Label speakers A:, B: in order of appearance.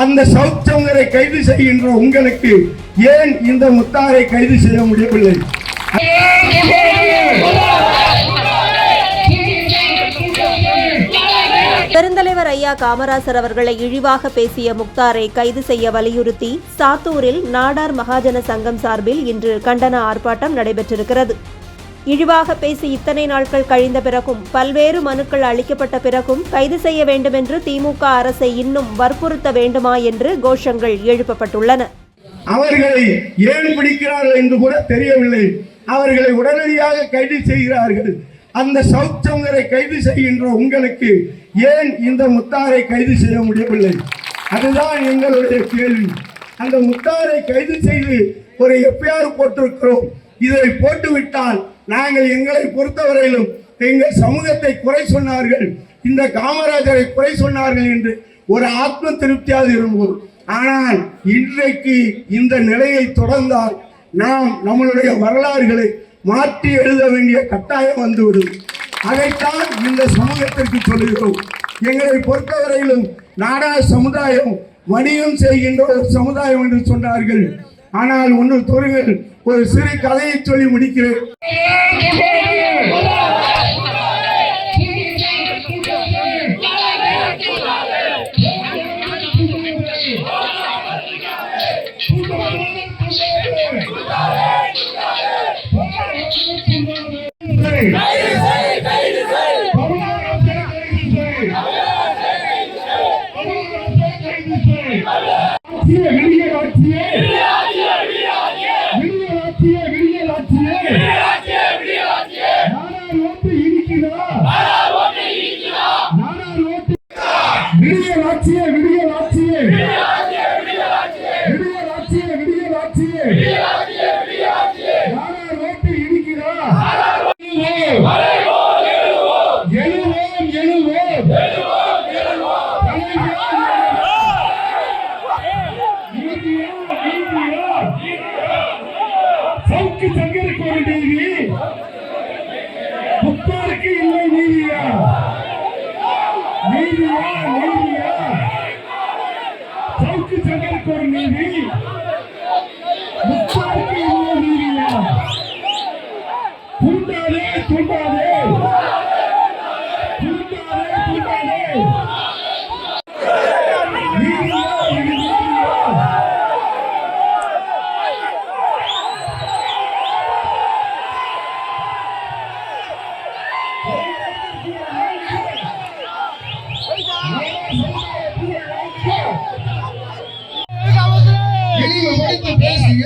A: அந்த சவுச்சங்கரை கைது செய்கின்ற உங்களுக்கு ஏன் இந்த முத்தாரை கைது செய்ய முடியவில்லை?
B: பெருந்தலைவர் ஐயா காமராசர் அவர்களை இழிவாக பேசிய முக்தாரை கைது செய்ய வலியுறுத்தி சாத்தூரில் நாடார் மகாஜன சங்கம் சார்பில் இன்று கண்டன ஆர்ப்பாட்டம் நடைபெற்றிருக்கிறது. இழிவாக பேசி இத்தனை நாட்கள் கழிந்த பிறகும் பல்வேறு மனுக்கள் அளிக்கப்பட்ட பிறகும் கைது செய்ய வேண்டுமென்று திமுக அரசை இன்னும் வற்புறுத்த வேண்டுமா என்று கோஷங்கள் எழுப்பப்பட்டுள்ளன.
A: அவர்களை ஏன் பிடிக்கிறார்கள் என்று கூட தெரியவில்லை. அவர்களை உடனடியாக கைது செய்கிறார்கள். அந்த சவுச்சங்கரை கைது செய்கின்ற உங்களுக்கு ஏன் இந்த முத்தாரை கைது செய்ய முடியவில்லை? அதுதான் எங்களுடைய கேள்வி. அந்த முத்தாரை கைது செய்து ஒரு எஃப்ஐஆர் போட்டிருக்கிறோம். இதை போட்டுவிட்டால் நாங்கள் எங்களை பொறுத்தவரையிலும் எங்கள் சமூகத்தை குறை சொன்னார்கள், இந்த காமராஜரை குறை சொன்னார்கள் என்று ஒரு ஆத்ம திருப்தியாக இருந்தோம். ஆனால் இன்றைக்கு இந்த நிலையை தொடர்ந்தால் நாம் நம்மளுடைய வரலாறுகளை மாற்றி எழுத வேண்டிய கட்டாயம் வந்துவிடும். அதைத்தான் இந்த சமூகத்திற்கு சொல்லுகிறோம். எங்களை பொறுத்தவரையிலும் நாடார் சமுதாயம் வணிகம் செய்கின்ற ஒரு சமுதாயம் என்று சொன்னார்கள். ஆனால் ஒன்று தோறுகள் ஒரு சிறு கதையை சொல்லி முடிக்கிறேன். முத்தாருக்கு இல்லை நீதியா? நீதியா? நீதியா? சவுக்கு சங்கருக்கு ஒரு நீதி, முத்தாருக்கு இல்லை நீதியா? தூண்டாதே தூண்டாதே தூண்டாதே தூண்டாதே. நீதியா? இது நீதியா? பேசுங்க.